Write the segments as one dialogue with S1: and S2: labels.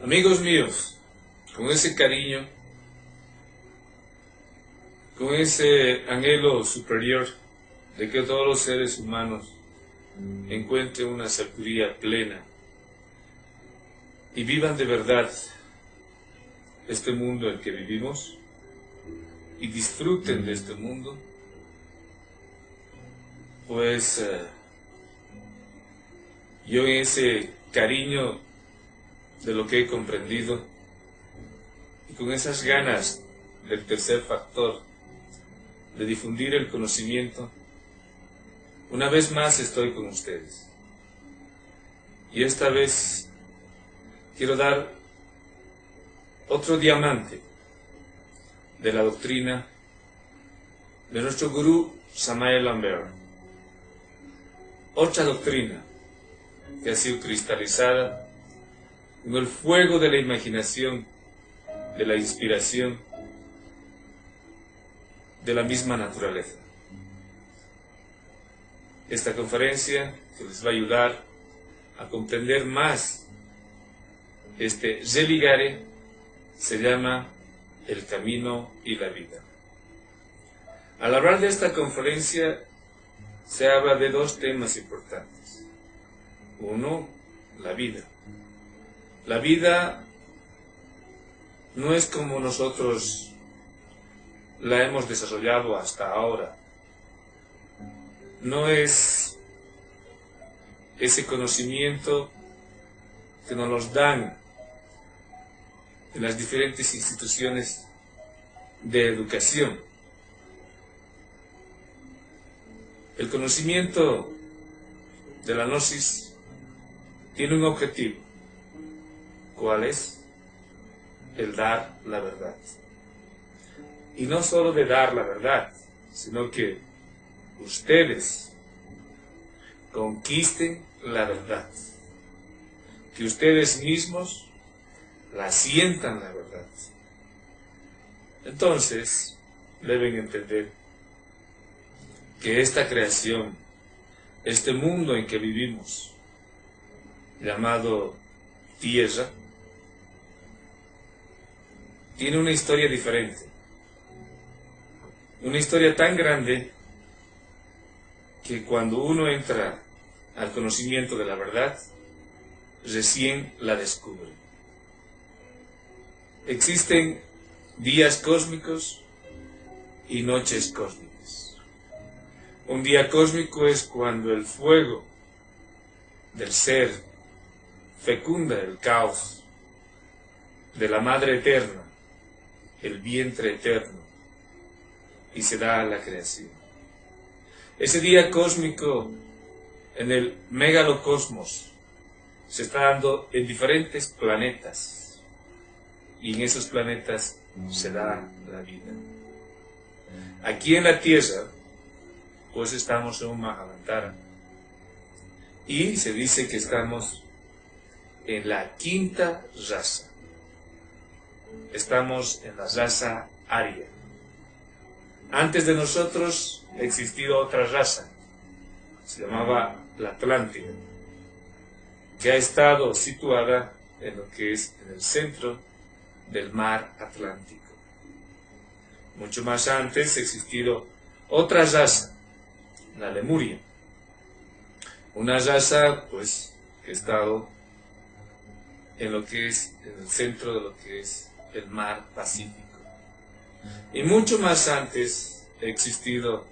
S1: Amigos míos, con ese cariño, con ese anhelo superior de que todos los seres humanos encuentren una sabiduría plena y vivan de verdad este mundo en que vivimos y disfruten de este mundo, pues yo en ese cariño de lo que he comprendido y con esas ganas del tercer factor de difundir el conocimiento, una vez más estoy con ustedes. Y esta vez quiero dar otro diamante de la doctrina de nuestro gurú Samael Aun Weor. Otra doctrina que ha sido cristalizada en el fuego de la imaginación, de la inspiración, de la misma naturaleza. Esta conferencia que les va a ayudar a comprender más este religare se llama El Camino y la Vida. Al hablar de esta conferencia se habla de dos temas importantes. Uno, la vida. La vida no es como nosotros la hemos desarrollado hasta ahora. No es ese conocimiento que nos los dan en las diferentes instituciones de educación. El conocimiento de la gnosis tiene un objetivo. ¿Cuál es? El dar la verdad. Y no solo de dar la verdad, sino que ustedes conquisten la verdad. Que ustedes mismos la sientan la verdad. Entonces, deben entender que esta creación, este mundo en que vivimos, llamado Tierra, tiene una historia diferente. Una historia tan grande que cuando uno entra al conocimiento de la verdad, recién la descubre. Existen días cósmicos y noches cósmicas. Un día cósmico es cuando el fuego del ser fecunda el caos de la Madre Eterna, el vientre eterno, y se da a la creación. Ese día cósmico en el megalocosmos se está dando en diferentes planetas, y en esos planetas se da la vida. Aquí en la Tierra, pues estamos en un Mahavantara, y se dice que estamos en la quinta raza. Estamos en la raza Arya. Antes de nosotros ha existido otra raza, se llamaba la Atlántida, que ha estado situada en lo que es en el centro del mar Atlántico. Mucho más antes ha existido otra raza, la Lemuria, una raza pues que ha estado en lo que es en el centro de lo que es el mar Pacífico. Y mucho más antes ha existido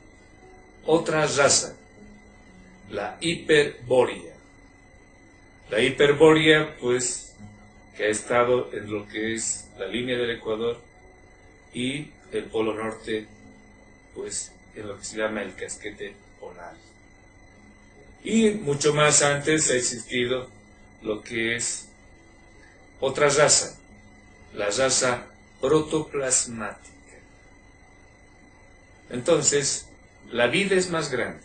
S1: otra raza, la Hiperbórea. La Hiperbórea, pues, que ha estado en lo que es la línea del Ecuador y el Polo Norte, pues, en lo que se llama el casquete polar. Y mucho más antes ha existido lo que es otra raza, la raza protoplasmática. Entonces, la vida es más grande,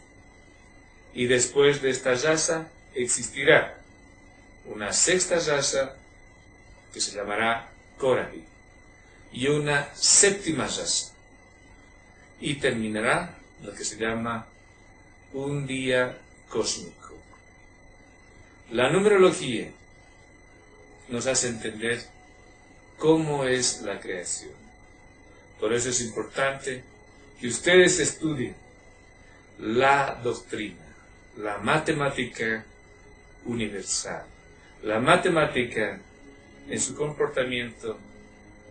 S1: y después de esta raza existirá una sexta raza que se llamará Corabi, y una séptima raza, y terminará lo que se llama un día cósmico. La numerología nos hace entender cómo es la creación. Por eso es importante que ustedes estudien la doctrina, la matemática universal, la matemática en su comportamiento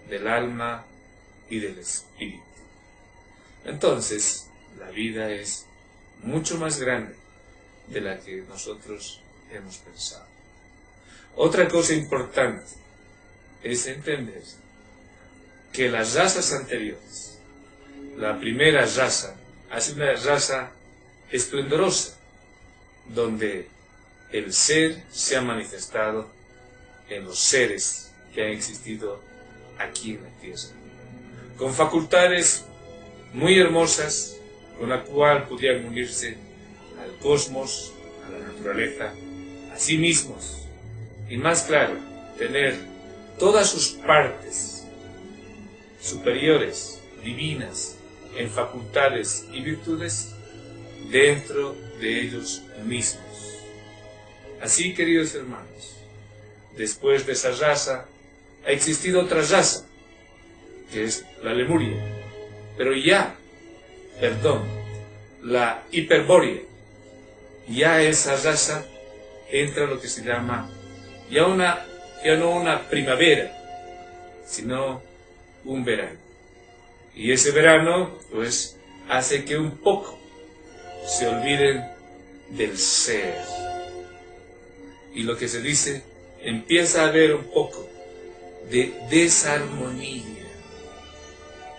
S1: del alma y del espíritu. Entonces, la vida es mucho más grande de la que nosotros hemos pensado. Otra cosa importante es entender que las razas anteriores, la primera raza, ha sido una raza esplendorosa, donde el ser se ha manifestado en los seres que han existido aquí en la tierra, con facultades muy hermosas, con la cual podían unirse al cosmos, a la naturaleza, a sí mismos, y más claro, tener todas sus partes superiores, divinas, en facultades y virtudes dentro de ellos mismos. Así, queridos hermanos, después de esa raza ha existido otra raza, que es la Lemuria, pero la Hiperbórea. Ya esa raza entra lo que se llama ya no una primavera, sino un verano. Y ese verano, pues, hace que un poco se olviden del ser. Y lo que se dice, empieza a haber un poco de desarmonía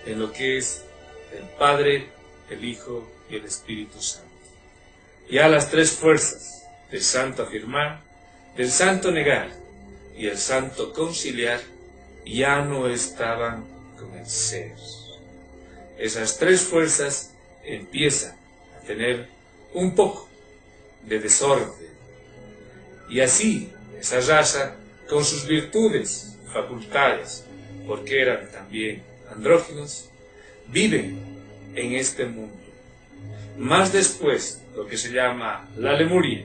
S1: en lo que es el Padre, el Hijo y el Espíritu Santo. Ya las tres fuerzas del santo afirmar, del santo negar y el santo conciliar ya no estaban con el ser. Esas tres fuerzas empiezan a tener un poco de desorden. Y así, esa raza, con sus virtudes, facultades, porque eran también andróginos, viven en este mundo. Más después, lo que se llama la Lemuria,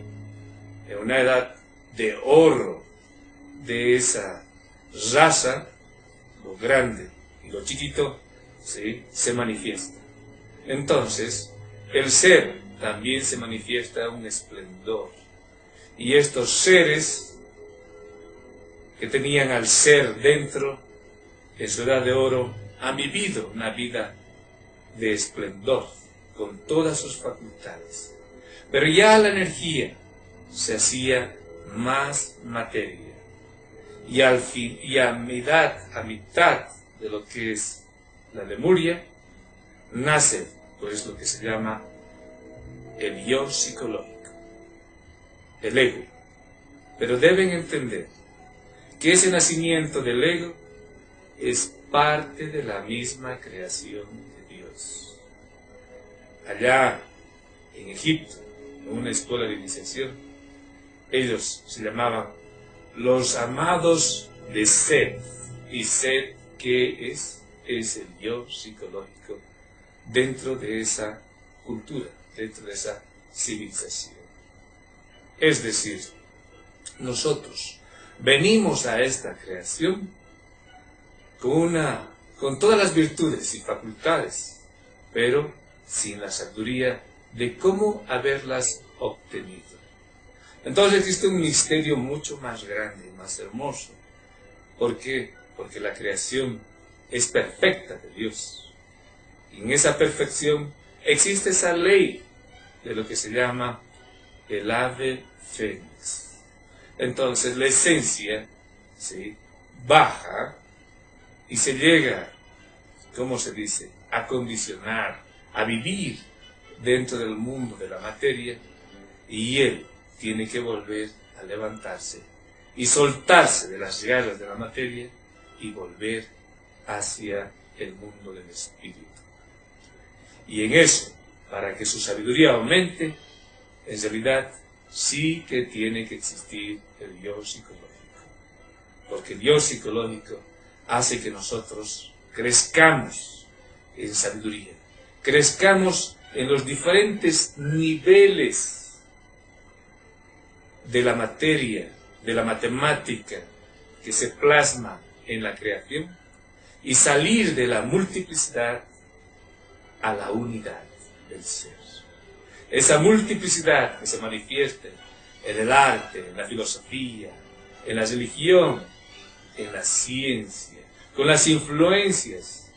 S1: en una edad de oro de esa raza, lo grande y lo chiquito, ¿sí?, se manifiesta. Entonces, el ser también se manifiesta un esplendor. Y estos seres que tenían al ser dentro, en su edad de oro, han vivido una vida de esplendor, con todas sus facultades. Pero ya la energía se hacía más materia. Y a mitad de lo que es la Lemuria, nace pues lo que se llama el yo psicológico, el ego. Pero deben entender que ese nacimiento del ego es parte de la misma creación de Dios. Allá en Egipto, en una escuela de iniciación, ellos se llamaban los amados de Set. Y Set, ¿qué es? Es el yo psicológico dentro de esa cultura, dentro de esa civilización. Es decir, nosotros venimos a esta creación con todas las virtudes y facultades, pero sin la sabiduría de cómo haberlas obtenido. Entonces existe un misterio mucho más grande, más hermoso. ¿Por qué? Porque la creación es perfecta de Dios. Y en esa perfección existe esa ley de lo que se llama el ave fénix. Entonces la esencia, ¿sí?, baja y se llega, ¿cómo se dice?, a condicionar, a vivir dentro del mundo de la materia, y él tiene que volver a levantarse y soltarse de las garras de la materia y volver hacia el mundo del espíritu. Y en eso, para que su sabiduría aumente, en realidad sí que tiene que existir el yo psicológico. Porque el yo psicológico hace que nosotros crezcamos en sabiduría, crezcamos en los diferentes niveles de la materia, de la matemática, que se plasma en la creación y salir de la multiplicidad a la unidad del ser. Esa multiplicidad que se manifiesta en el arte, en la filosofía, en la religión, en la ciencia, con las influencias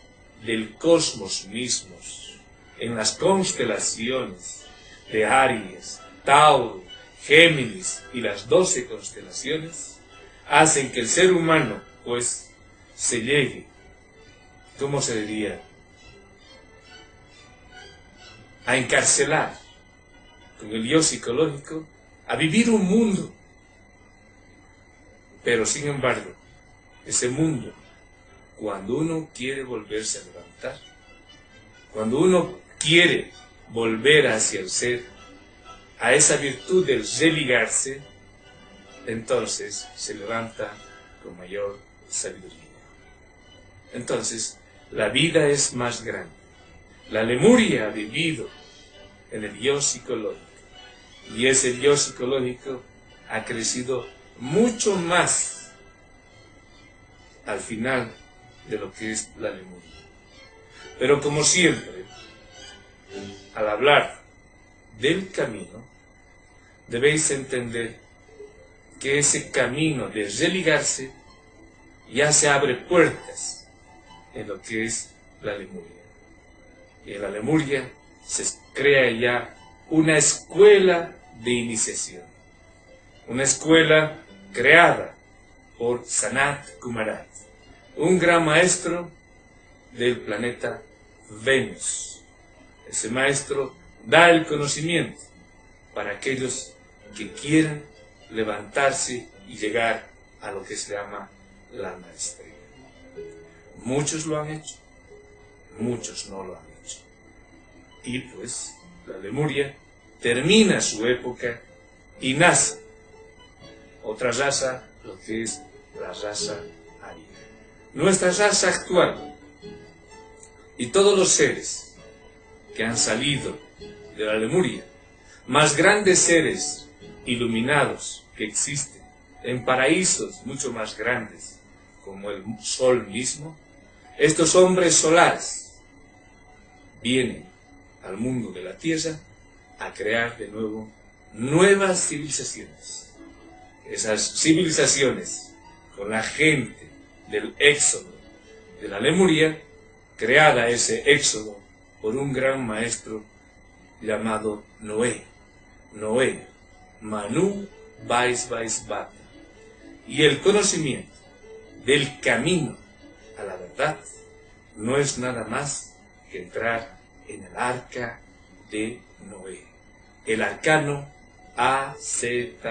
S1: del cosmos mismos, en las constelaciones de Aries, Tauro, Géminis y las 12 constelaciones, hacen que el ser humano, pues, se llegue, ¿cómo se diría?, a encarcelar con el yo psicológico, a vivir un mundo. Pero sin embargo, ese mundo, cuando uno quiere volverse a levantar, cuando uno quiere volver hacia el ser, a esa virtud del religarse, entonces se levanta con mayor sabiduría. Entonces, la vida es más grande. La Lemuria ha vivido en el yo psicológico, y ese yo psicológico ha crecido mucho más al final de lo que es la Lemuria. Pero como siempre, al hablar del camino, debéis entender que ese camino de religarse ya se abre puertas en lo que es la Lemuria. Y en la Lemuria se crea ya una escuela de iniciación, una escuela creada por Sanat Kumarat, un gran maestro del planeta Venus. Ese maestro da el conocimiento para aquellos que quieran levantarse y llegar a lo que se llama la maestría. Muchos lo han hecho, muchos no lo han hecho. Y pues la Lemuria termina su época y nace otra raza, lo que es la raza aria. Nuestra raza actual y todos los seres que han salido de la Lemuria, más grandes seres iluminados que existen en paraísos mucho más grandes como el Sol mismo, estos hombres solares vienen al mundo de la Tierra a crear de nuevo nuevas civilizaciones. Esas civilizaciones, con la gente del éxodo de la Lemuria, creada ese éxodo por un gran maestro llamado Noé. Noé, Manu Bais Bata. Y el conocimiento del camino a la verdad no es nada más que entrar en el arca de Noé, el arcano AZF.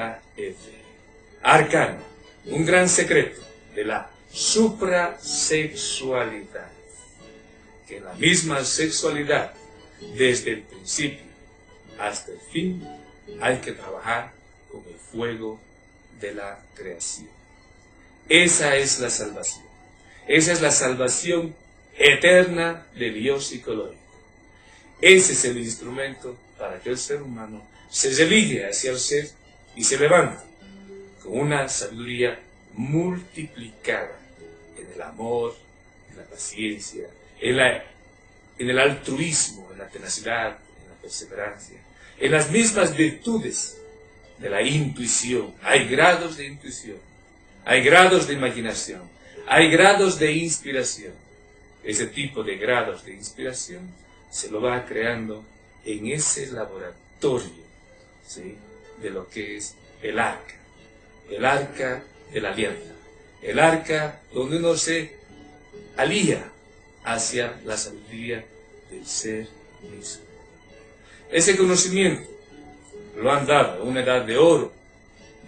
S1: Arcano, un gran secreto de la suprasexualidad, que la misma sexualidad, desde el principio hasta el fin, hay que trabajar con el fuego de la creación. Esa es la salvación. Esa es la salvación eterna del yo psicológico. Ese es el instrumento para que el ser humano se religue hacia el ser y se levante con una sabiduría multiplicada en el amor, en la paciencia, en el altruismo, en la tenacidad, en la perseverancia, en las mismas virtudes de la intuición. Hay grados de intuición, hay grados de imaginación, hay grados de inspiración. Ese tipo de grados de inspiración se lo va creando en ese laboratorio, ¿sí?, de lo que es el arca de la alianza, el arca donde uno se alía hacia la sabiduría del ser mismo. Ese conocimiento lo han dado a una edad de oro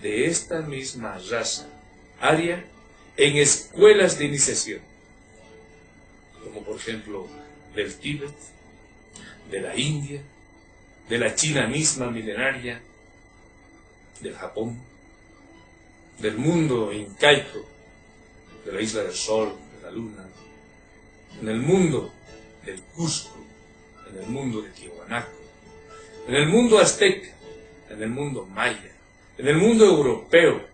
S1: de esta misma raza aria en escuelas de iniciación, como por ejemplo del Tíbet, de la India, de la China misma milenaria, del Japón, del mundo incaico, de la isla del Sol, de la Luna, en el mundo del Cusco, en el mundo de Tiahuanaco, en el mundo azteca, en el mundo maya, en el mundo europeo,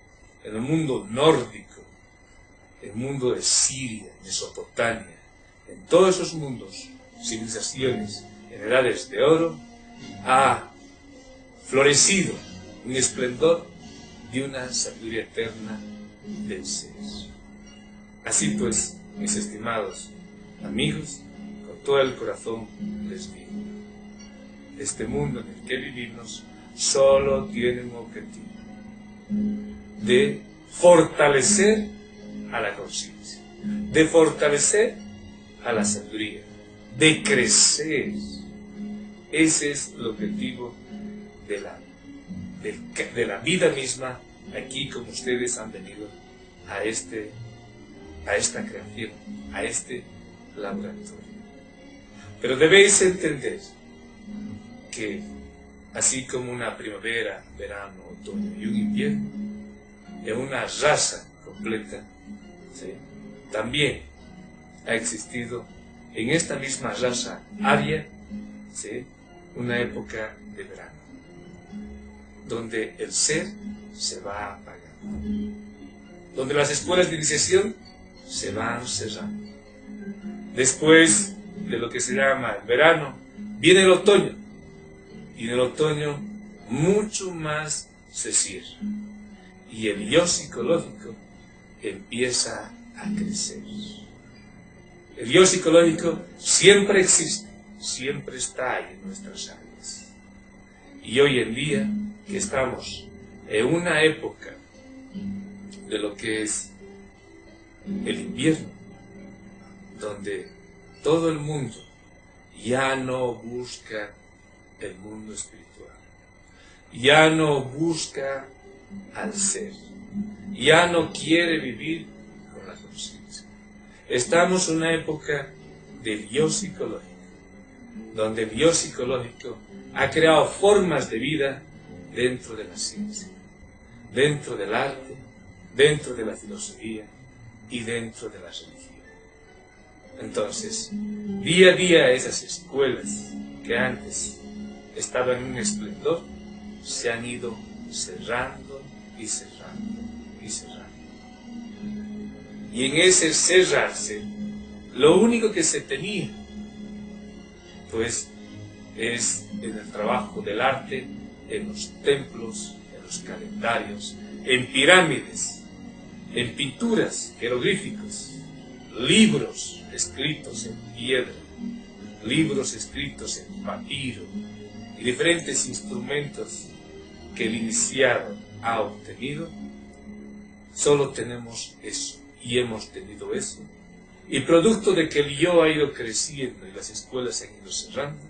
S1: en el mundo nórdico, el mundo de Siria, Mesopotamia, en todos esos mundos, civilizaciones, en edades de oro, ha florecido un esplendor de una sabiduría eterna del ser. Así pues, mis estimados amigos, con todo el corazón les digo, este mundo en el que vivimos solo tiene un objetivo: de fortalecer a la conciencia, de fortalecer a la sabiduría, de crecer. Ese es el objetivo de la vida misma, aquí como ustedes han venido a esta creación, a este laboratorio. Pero debéis entender que así como una primavera, verano, otoño y un invierno, en una raza completa, ¿sí?, también ha existido en esta misma raza aria, ¿sí?, una época de verano, donde el ser se va apagando, donde las escuelas de iniciación se van cerrando. Después de lo que se llama el verano, viene el otoño, y en el otoño mucho más se cierra, y el yo psicológico empieza a crecer. El yo psicológico siempre existe, siempre está ahí en nuestras almas. Y hoy en día, que estamos en una época de lo que es el invierno, donde todo el mundo ya no busca el mundo espiritual, ya no busca al ser, ya no quiere vivir con la conciencia. Estamos en una época del yo psicológico, donde el yo psicológico ha creado formas de vida dentro de la ciencia, dentro del arte, dentro de la filosofía y dentro de la religión. Entonces, día a día esas escuelas que antes estaban en un esplendor se han ido cerrando y cerrando y cerrando. Y en ese cerrarse, lo único que se tenía, pues, es en el trabajo del arte, en los templos, en los calendarios, en pirámides, en pinturas, jeroglíficos, libros escritos en piedra, libros escritos en papiro y diferentes instrumentos que el iniciado ha obtenido. Solo tenemos eso, y hemos tenido eso, y producto de que el yo ha ido creciendo y las escuelas se han ido cerrando,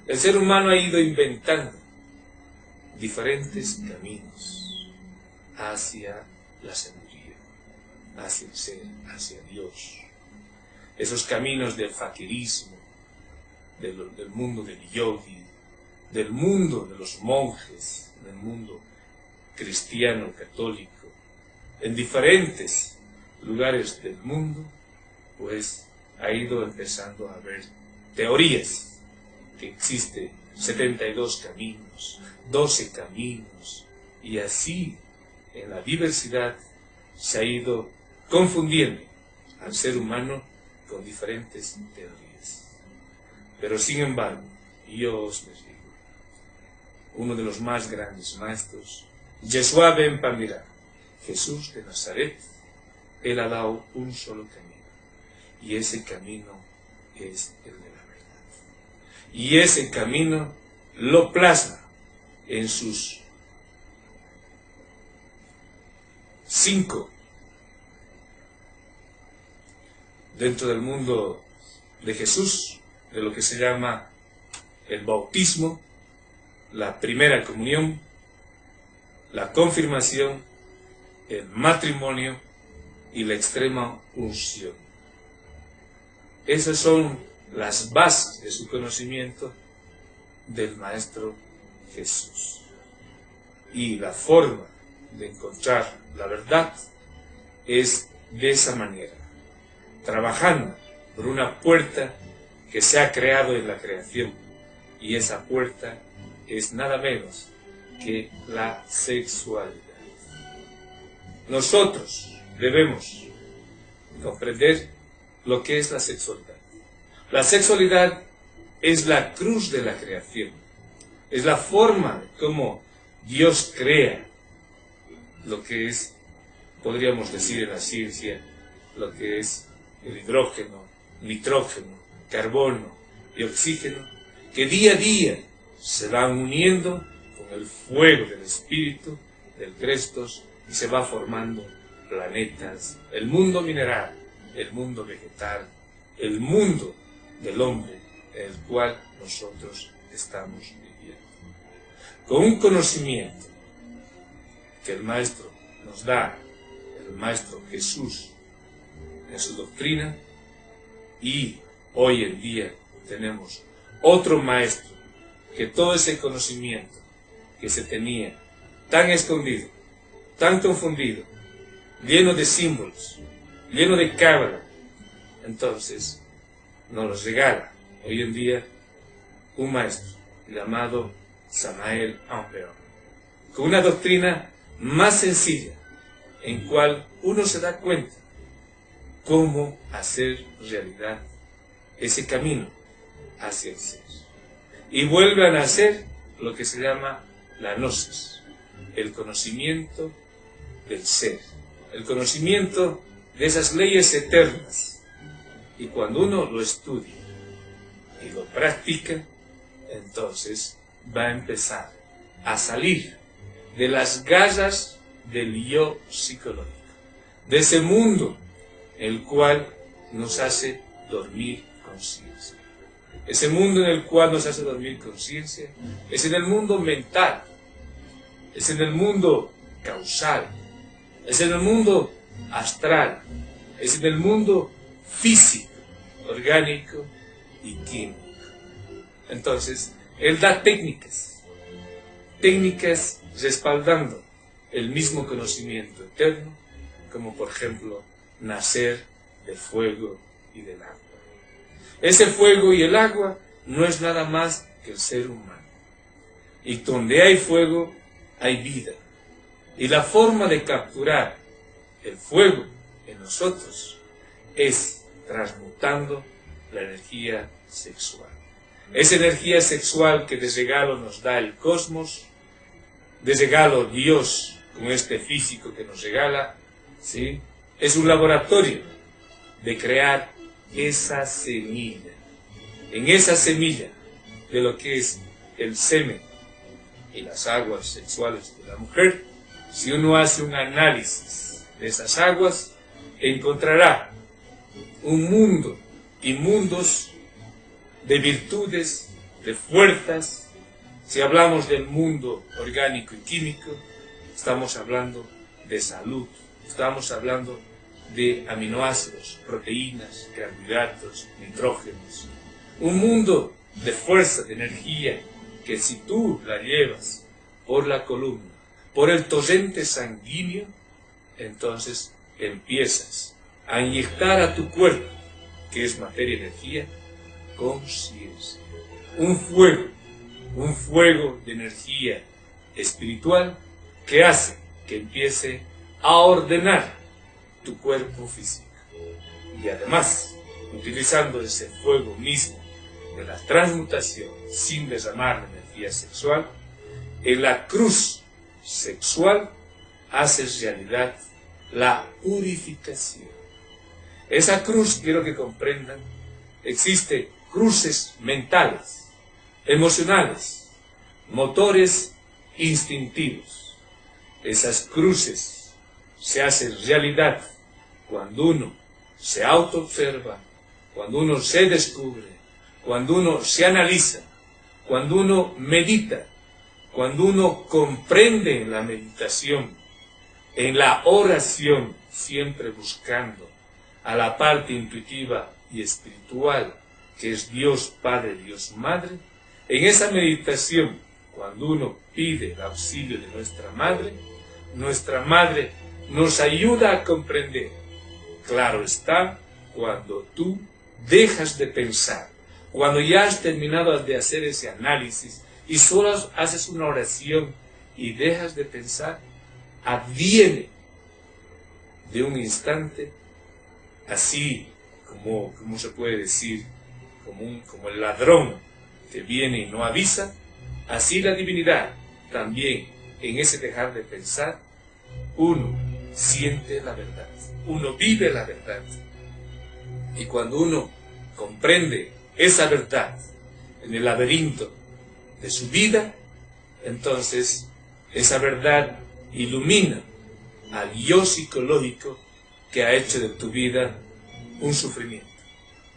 S1: el ser humano ha ido inventando diferentes caminos hacia la sabiduría, hacia el ser, hacia Dios. Esos caminos del fakirismo, del mundo del yogi, del mundo de los monjes, del mundo cristiano, católico, en diferentes lugares del mundo, pues ha ido empezando a haber teorías que existen 72 caminos, 12 caminos, y así en la diversidad se ha ido confundiendo al ser humano con diferentes teorías. Pero sin embargo, yo os les digo, uno de los más grandes maestros, Yeshua ben Pamirá, Jesús de Nazaret, él ha dado un solo camino, y ese camino es el de la verdad. Y ese camino lo plasma en sus 5, dentro del mundo de Jesús, de lo que se llama el bautismo, la primera comunión, la confirmación, el matrimonio y la extrema unción. Esas son las bases de su conocimiento del Maestro Jesús. Y la forma de encontrar la verdad es de esa manera, trabajando por una puerta que se ha creado en la creación, y esa puerta es nada menos que la sexualidad. Nosotros debemos comprender lo que es la sexualidad. La sexualidad es la cruz de la creación. Es la forma de cómo Dios crea lo que es, podríamos decir en la ciencia, lo que es el hidrógeno, nitrógeno, carbono y oxígeno, que día a día se van uniendo con el fuego del espíritu, del Crestos, y se va formando planetas, el mundo mineral, el mundo vegetal, el mundo del hombre en el cual nosotros estamos viviendo. Con un conocimiento que el Maestro nos da, el Maestro Jesús, en su doctrina, y hoy en día tenemos otro Maestro que todo ese conocimiento que se tenía tan escondido, tan confundido, lleno de símbolos, lleno de cábala, entonces nos regala hoy en día un maestro llamado Samael Aun Weor, con una doctrina más sencilla, en cual uno se da cuenta cómo hacer realidad ese camino hacia el ser. Y vuelve a nacer lo que se llama la gnosis, el conocimiento del ser, el conocimiento de esas leyes eternas. Y cuando uno lo estudia y lo practica, entonces va a empezar a salir de las garras del yo psicológico, de ese mundo el cual nos hace dormir conciencia. Ese mundo en el cual nos hace dormir conciencia es en el mundo mental, es en el mundo causal, es en el mundo astral, es en el mundo físico, orgánico y químico. Entonces, él da técnicas respaldando el mismo conocimiento eterno, como por ejemplo, nacer del fuego y del agua. Ese fuego y el agua no es nada más que el ser humano. Y donde hay fuego, hay vida. Y la forma de capturar el fuego en nosotros es transmutando la energía sexual. Esa energía sexual que de regalo nos da el cosmos, de regalo Dios con este físico que nos regala, ¿sí? Es un laboratorio de crear esa semilla. En esa semilla de lo que es el semen y las aguas sexuales de la mujer, si uno hace un análisis de esas aguas, encontrará un mundo y mundos de virtudes, de fuerzas. Si hablamos del mundo orgánico y químico, estamos hablando de salud, estamos hablando de aminoácidos, proteínas, carbohidratos, nitrógenos. Un mundo de fuerza, de energía, que si tú la llevas por la columna, por el torrente sanguíneo, entonces empiezas a inyectar a tu cuerpo, que es materia y energía, conciencia. Un fuego de energía espiritual que hace que empiece a ordenar tu cuerpo físico. Y además, utilizando ese fuego mismo de la transmutación sin derramar la energía sexual, en la cruz sexual haces realidad la purificación. Esa cruz, quiero que comprendan, existe cruces mentales, emocionales, motores instintivos. Esas cruces se hacen realidad cuando uno se autoobserva, cuando uno se descubre, cuando uno se analiza, cuando uno medita, cuando uno comprende en la meditación, en la oración, siempre buscando a la parte intuitiva y espiritual, que es Dios Padre, Dios Madre. En esa meditación, cuando uno pide el auxilio de nuestra Madre nos ayuda a comprender. Claro está, cuando tú dejas de pensar, cuando ya has terminado de hacer ese análisis y solo haces una oración y dejas de pensar, adviene de un instante así como se puede decir, como el ladrón que viene y no avisa, así la divinidad también, en ese dejar de pensar, uno siente la verdad, uno vive la verdad. Y cuando uno comprende esa verdad en el laberinto de su vida, entonces esa verdad ilumina al yo psicológico que ha hecho de tu vida un sufrimiento,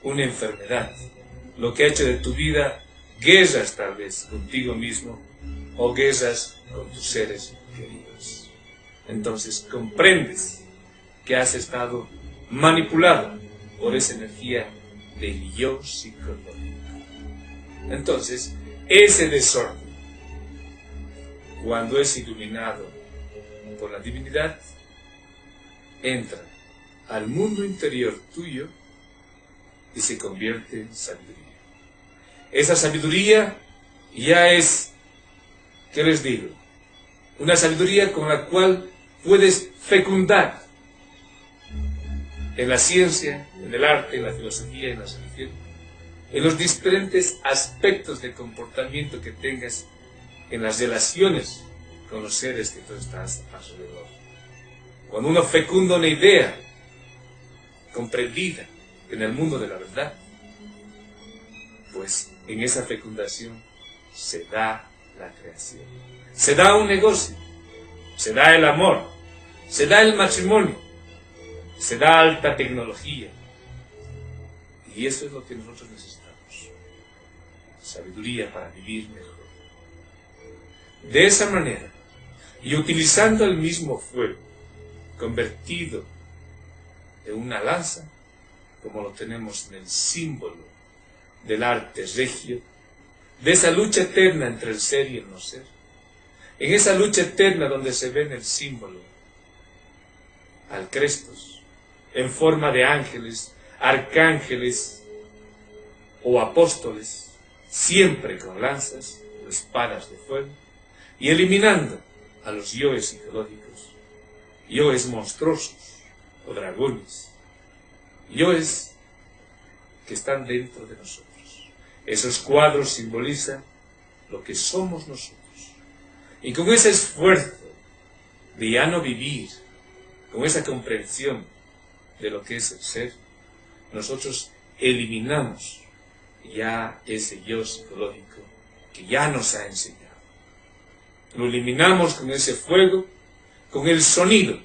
S1: una enfermedad, lo que ha hecho de tu vida guerras tal vez contigo mismo o guerras con tus seres queridos. Entonces comprendes que has estado manipulado por esa energía del yo psicológico. Entonces, ese desorden, cuando es iluminado por la divinidad, entra al mundo interior tuyo y se convierte en sabiduría. Esa sabiduría ya es, ¿qué les digo? Una sabiduría con la cual puedes fecundar en la ciencia, en el arte, en la filosofía, en la religión, en los diferentes aspectos de comportamiento que tengas en las relaciones con los seres que tú estás alrededor. Cuando uno fecunda una idea comprendida en el mundo de la verdad, pues en esa fecundación se da la creación, se da un negocio, se da el amor, se da el matrimonio, se da alta tecnología. Y eso es lo que nosotros necesitamos. Sabiduría para vivir mejor. De esa manera, y utilizando el mismo fuego, convertido en una lanza, como lo tenemos en el símbolo del arte regio, de esa lucha eterna entre el ser y el no ser, en esa lucha eterna donde se ve en el símbolo al Crestos, en forma de ángeles, arcángeles o apóstoles, siempre con lanzas o espadas de fuego, y eliminando a los yoes psicológicos, yoes monstruosos o dragones, yoes que están dentro de nosotros. Esos cuadros simbolizan lo que somos nosotros. Y con ese esfuerzo de ya no vivir, con esa comprensión de lo que es el ser, nosotros eliminamos ya ese yo psicológico que ya nos ha enseñado. Lo eliminamos con ese fuego, con el sonido,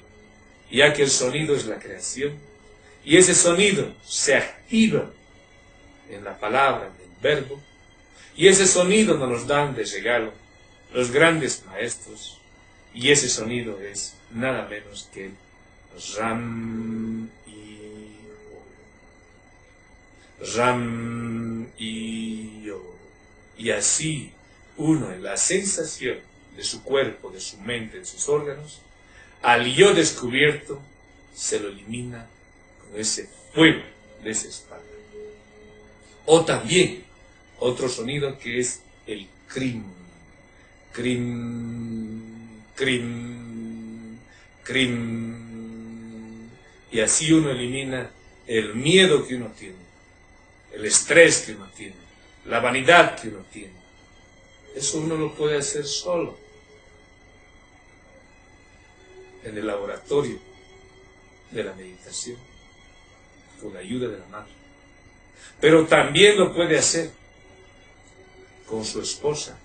S1: ya que el sonido es la creación, y ese sonido se activa en la palabra, en el verbo, y ese sonido nos dan de regalo los grandes maestros, y ese sonido es nada menos que el Ram y Yo. Y así uno en la sensación de su cuerpo, de su mente, de sus órganos, al yo descubierto se lo elimina con ese fuego de esa espada. O también otro sonido que es el crim, crim, crim, crim. Y así uno elimina el miedo que uno tiene, el estrés que uno tiene, la vanidad que uno tiene. Eso uno lo puede hacer solo, en el laboratorio de la meditación, con la ayuda de la madre. Pero también lo puede hacer con su esposa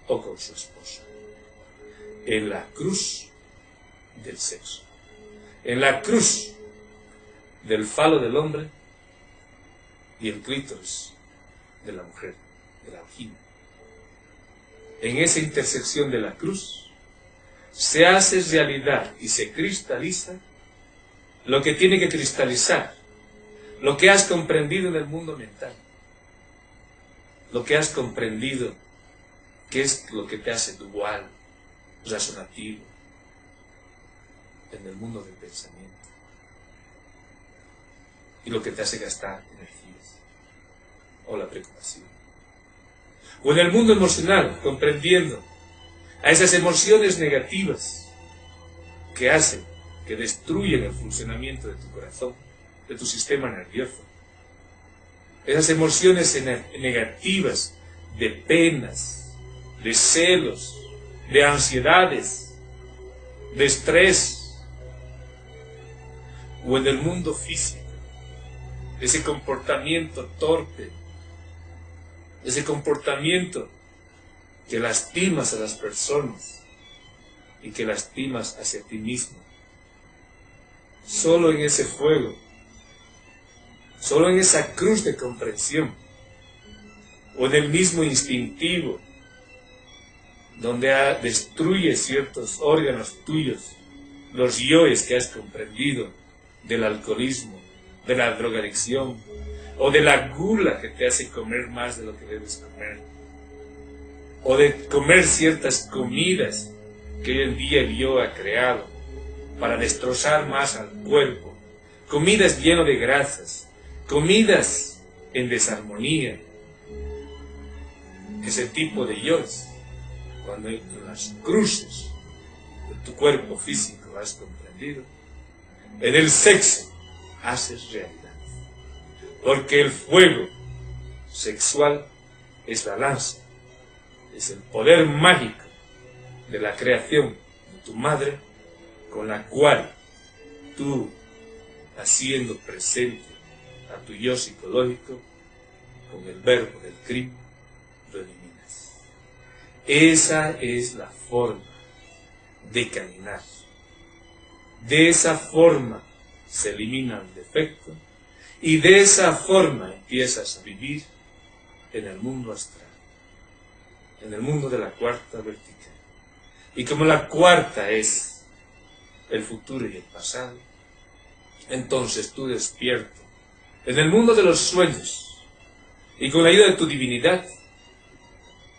S1: o con su esposo, en la cruz del sexo, en la cruz del falo del hombre y el clítoris de la mujer, de la vagina. En esa intersección de la cruz se hace realidad y se cristaliza lo que tiene que cristalizar, lo que has comprendido en el mundo mental, lo que has comprendido que es lo que te hace dual, razonativo, en el mundo del pensamiento, y lo que te hace gastar energías, o la preocupación. O en el mundo emocional, comprendiendo a esas emociones negativas que hacen, que destruyen el funcionamiento de tu corazón, de tu sistema nervioso. Esas emociones negativas de penas, de celos, de ansiedades, de estrés, o en el mundo físico, ese comportamiento torpe, ese comportamiento que lastimas a las personas y que lastimas hacia ti mismo. Solo en ese fuego, solo en esa cruz de comprensión, o en el mismo instintivo, donde destruye ciertos órganos tuyos, los yoes que has comprendido del alcoholismo, de la drogadicción, o de la gula que te hace comer más de lo que debes comer, o de comer ciertas comidas que hoy en día el yo ha creado para destrozar más al cuerpo, comidas llenas de grasas, comidas en desarmonía. Ese tipo de yoes, cuando en las cruces de tu cuerpo físico has comprendido, en el sexo haces realidad. Porque el fuego sexual es la lanza, es el poder mágico de la creación de tu madre, con la cual tú, haciendo presente a tu yo psicológico, con el verbo del crimen, lo eliminas. Esa es la forma de caminar. De esa forma se elimina el defecto y de esa forma empiezas a vivir en el mundo astral, en el mundo de la cuarta vertical. Y como la cuarta es el futuro y el pasado, entonces tú despierto en el mundo de los sueños y con la ayuda de tu divinidad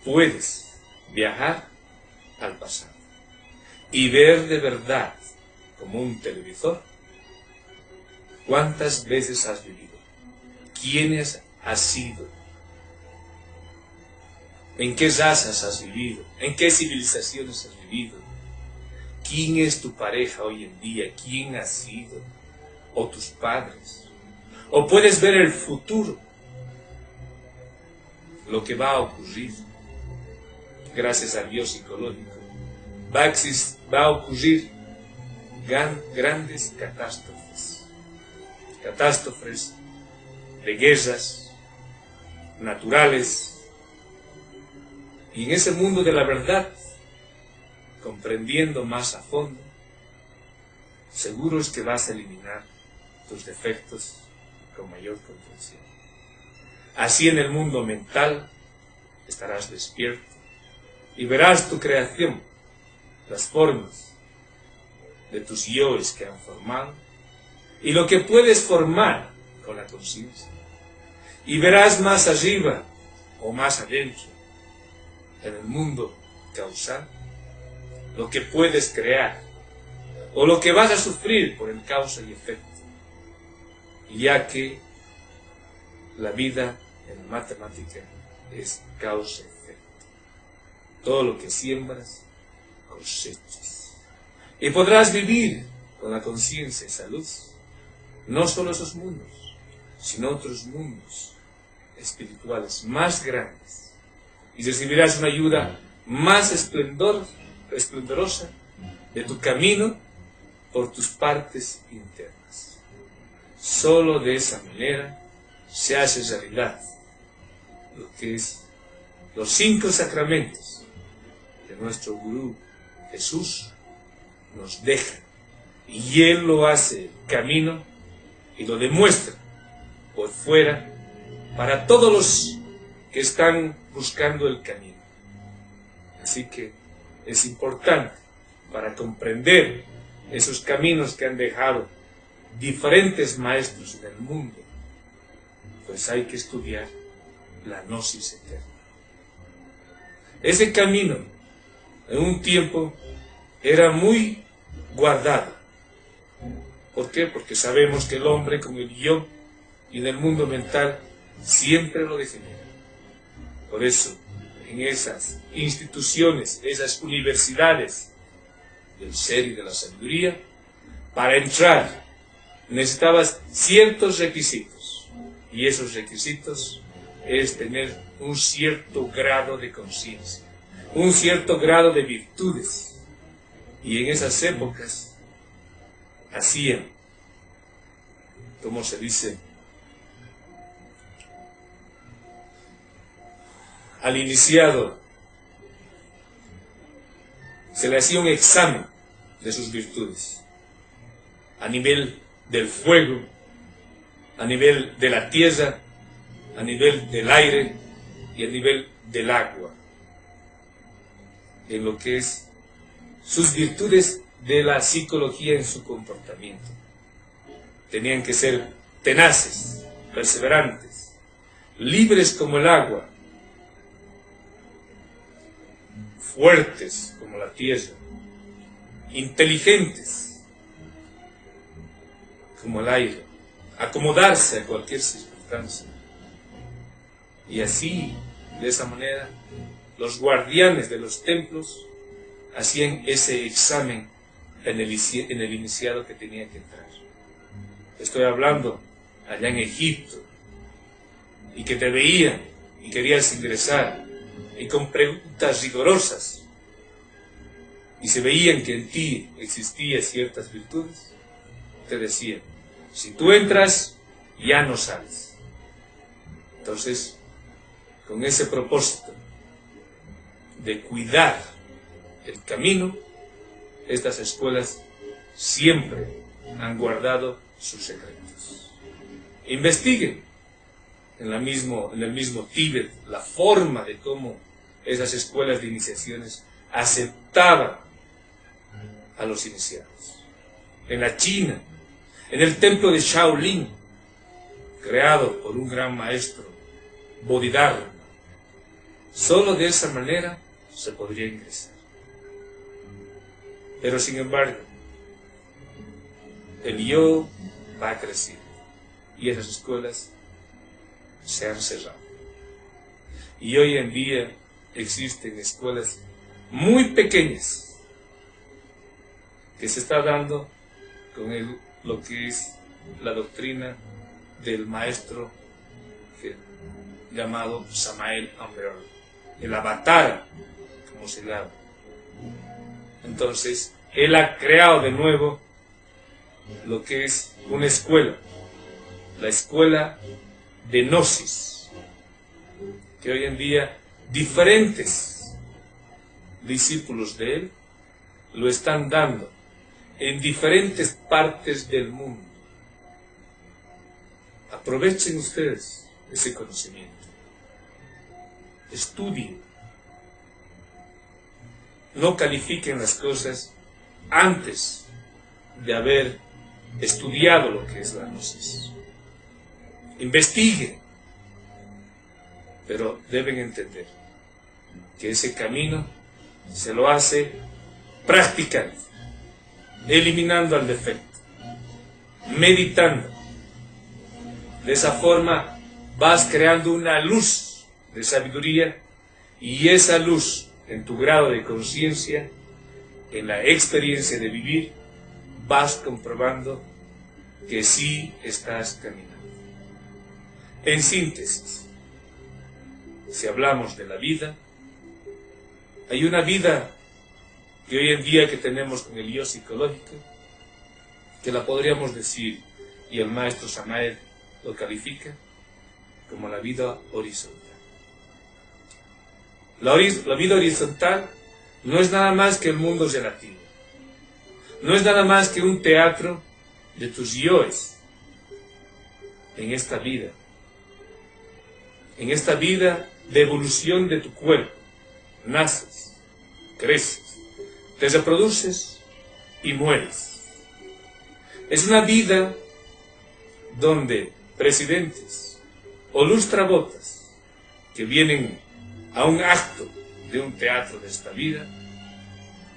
S1: puedes viajar al pasado y ver de verdad, como un televisor, cuántas veces has vivido, quiénes has sido, en qué razas has vivido, en qué civilizaciones has vivido, quién es tu pareja hoy en día, quién has sido, o tus padres, o puedes ver el futuro, lo que va a ocurrir, gracias al Dios psicológico, va a ocurrir grandes catástrofes de guerras naturales, y en ese mundo de la verdad, comprendiendo más a fondo, seguro es que vas a eliminar tus defectos con mayor comprensión. Así en el mundo mental estarás despierto y verás tu creación, las formas de tus yoes que han formado y lo que puedes formar con la conciencia. Y verás más arriba o más adentro, en el mundo causal, lo que puedes crear o lo que vas a sufrir por el causa y efecto, ya que la vida en matemática es causa-efecto. Todo lo que siembras, cosechas. Y podrás vivir con la conciencia y salud, no solo esos mundos, sino otros mundos espirituales más grandes. Y recibirás una ayuda más esplendorosa de tu camino por tus partes internas. Solo de esa manera se hace realidad lo que es los 5 sacramentos que nuestro Gurú Jesús nos deja, y Él lo hace camino y lo demuestra por fuera para todos los que están buscando el camino. Así que es importante, para comprender esos caminos que han dejado diferentes maestros en el mundo, pues hay que estudiar la gnosis eterna. Ese camino en un tiempo era muy guardado. ¿Por qué? Porque sabemos que el hombre con el yo y en el mundo mental siempre lo degenera. Por eso, en esas instituciones, esas universidades del ser y de la sabiduría, para entrar necesitabas ciertos requisitos, y esos requisitos es tener un cierto grado de conciencia, un cierto grado de virtudes. Y en esas épocas hacían, ¿cómo se dice? Al iniciado se le hacía un examen de sus virtudes, a nivel del fuego, a nivel de la tierra, a nivel del aire y a nivel del agua, en lo que es sus virtudes de la psicología en su comportamiento. Tenían que ser tenaces, perseverantes, libres como el agua, fuertes como la tierra, inteligentes como el aire, acomodarse a cualquier circunstancia. Y así, de esa manera, los guardianes de los templos hacían ese examen en el iniciado que tenía que entrar. Estoy hablando allá en Egipto, y que te veían y querías ingresar, y con preguntas rigurosas, y se veían que en ti existían ciertas virtudes, te decían, si tú entras, ya no sales. Entonces, con ese propósito de cuidar el camino, estas escuelas siempre han guardado sus secretos. Investiguen en el mismo Tíbet la forma de cómo esas escuelas de iniciaciones aceptaban a los iniciados. En la China, en el templo de Shaolin, creado por un gran maestro, Bodhidharma, solo de esa manera se podría ingresar. Pero sin embargo, el yo va creciendo y esas escuelas se han cerrado. Y hoy en día existen escuelas muy pequeñas que se está dando con lo que es la doctrina del maestro llamado Samael Aun Weor, el avatar, como se llama. Entonces, él ha creado de nuevo lo que es una escuela, la escuela de Gnosis, que hoy en día diferentes discípulos de él lo están dando en diferentes partes del mundo. Aprovechen ustedes ese conocimiento, estudien, no califiquen las cosas antes de haber estudiado lo que es la Gnosis. Investiguen, pero deben entender que ese camino se lo hace practicando, eliminando al defecto, meditando. De esa forma vas creando una luz de sabiduría, y esa luz en tu grado de conciencia, en la experiencia de vivir, vas comprobando que sí estás caminando. En síntesis, si hablamos de la vida, hay una vida que hoy en día que tenemos con el yo psicológico, que la podríamos decir, y el maestro Samael lo califica como la vida horizontal. La vida horizontal no es nada más que el mundo relativo, no es nada más que un teatro de tus yoes en esta vida de evolución de tu cuerpo. Naces, creces, te reproduces y mueres. Es una vida donde presidentes o lustrabotas que vienen a un acto de un teatro de esta vida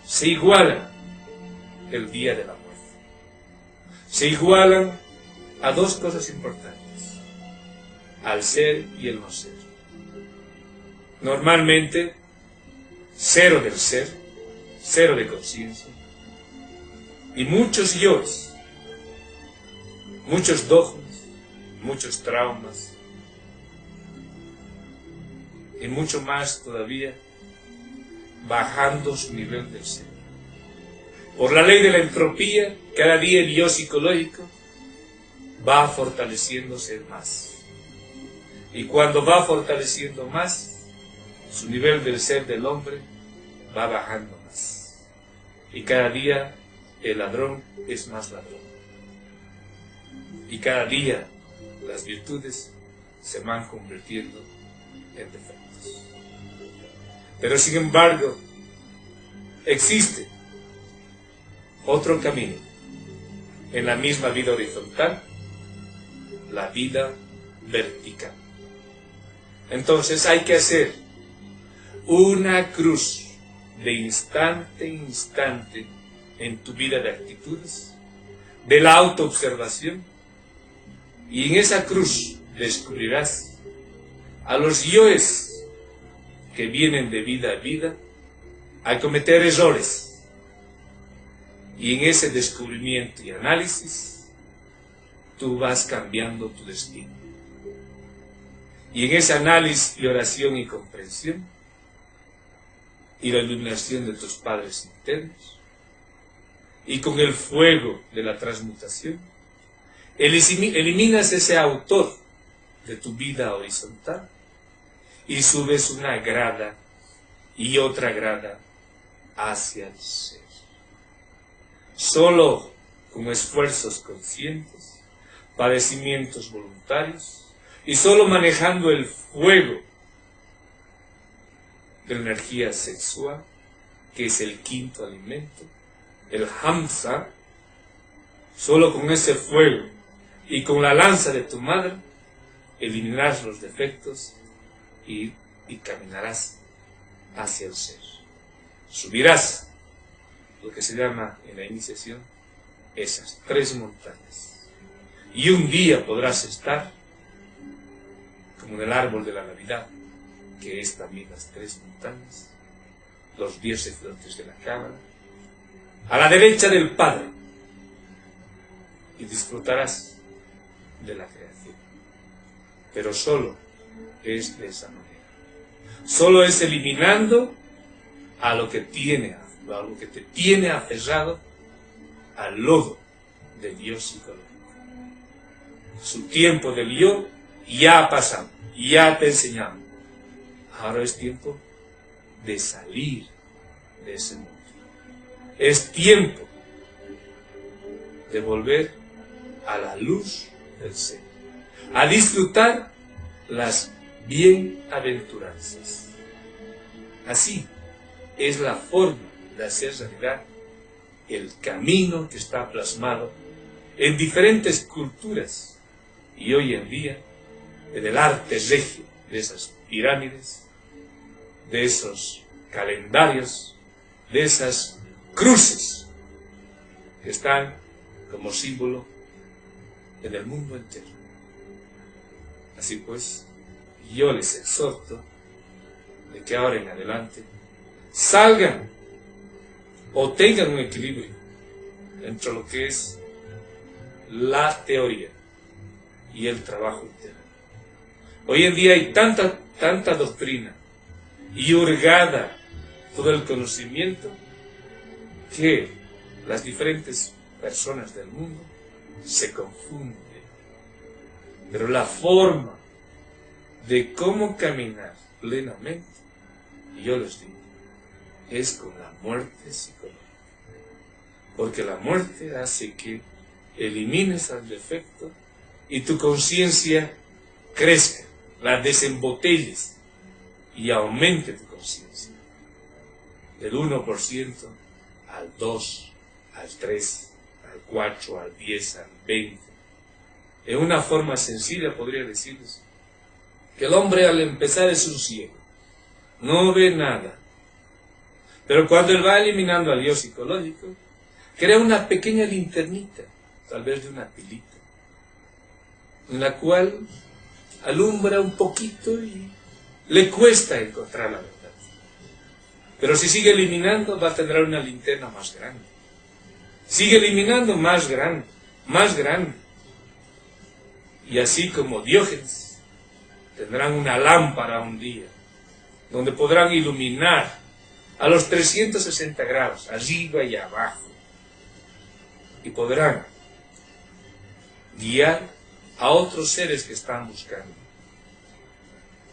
S1: se igualan el día de la muerte. Se igualan a dos cosas importantes: al ser y el no ser. Normalmente, cero del ser, cero de conciencia, y muchos yoes muchos dogmas, muchos traumas y mucho más todavía, bajando su nivel del ser. Por la ley de la entropía, cada día el yo psicológico va fortaleciéndose más. Y cuando va fortaleciendo más, su nivel del ser del hombre va bajando más. Y cada día el ladrón es más ladrón. Y cada día las virtudes se van convirtiendo en defectos. Pero sin embargo, existe otro camino en la misma vida horizontal, la vida vertical. Entonces hay que hacer una cruz de instante en instante en tu vida de actitudes, de la autoobservación, y en esa cruz descubrirás a los yoes que vienen de vida a vida a cometer errores, y en ese descubrimiento y análisis tú vas cambiando tu destino. Y en ese análisis y oración y comprensión y la iluminación de tus padres internos y con el fuego de la transmutación eliminas ese autor de tu vida horizontal y subes una grada y otra grada hacia el ser. Solo con esfuerzos conscientes, padecimientos voluntarios, y solo manejando el fuego de la energía sexual, que es el quinto alimento, el hamsa, solo con ese fuego y con la lanza de tu madre, eliminarás los defectos y caminarás hacia el ser. Subirás lo que se llama en la iniciación esas 3 montañas. Y un día podrás estar como en el árbol de la Navidad, que es también las 3 montañas, los 10 sefirot de la Cábala, a la derecha del Padre, y disfrutarás de la creación. Pero solo es de esa manera. Solo es eliminando a lo que te tiene aferrado al lodo del yo psicológico. Su tiempo del yo ya ha pasado, ya te enseñamos. Ahora es tiempo de salir de ese mundo. Es tiempo de volver a la luz del ser, a disfrutar las bienaventuranzas. Así es la forma de hacer realidad el camino que está plasmado en diferentes culturas y hoy en día en el arte regio de esas pirámides, de esos calendarios, de esas cruces que están como símbolo en el mundo entero. Así pues, yo les exhorto de que ahora en adelante salgan o tengan un equilibrio entre lo que es la teoría y el trabajo interno. Hoy en día hay tanta doctrina y hurgada todo el conocimiento que las diferentes personas del mundo se confunden. Pero la forma de cómo caminar plenamente, yo les digo, es con la muerte psicológica. Porque la muerte hace que elimines al defecto y tu conciencia crezca, la desembotelles y aumente tu conciencia. Del 1% al 2, al 3, al 4, al 10, al 20. En una forma sencilla podría decirles que el hombre al empezar es un ciego, no ve nada. Pero cuando él va eliminando al yo psicológico, crea una pequeña linternita, tal vez de una pilita, en la cual alumbra un poquito y le cuesta encontrar la verdad. Pero si sigue eliminando, va a tener una linterna más grande. Sigue eliminando más grande, más grande. Y así como Diógenes, tendrán una lámpara un día, donde podrán iluminar a los 360 grados, arriba y abajo, y podrán guiar a otros seres que están buscando,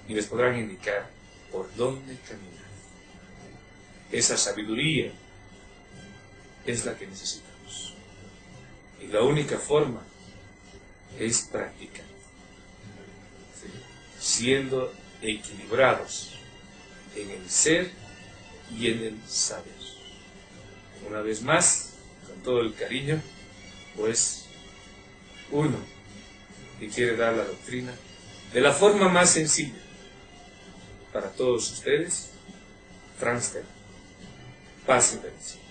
S1: y les podrán indicar por dónde caminar. Esa sabiduría es la que necesitamos. Y la única forma es practicar, ¿sí? Siendo equilibrados en el ser y en el saber. Una vez más, con todo el cariño, pues uno que quiere dar la doctrina de la forma más sencilla para todos ustedes, Franz Steiner. Paz y bendición.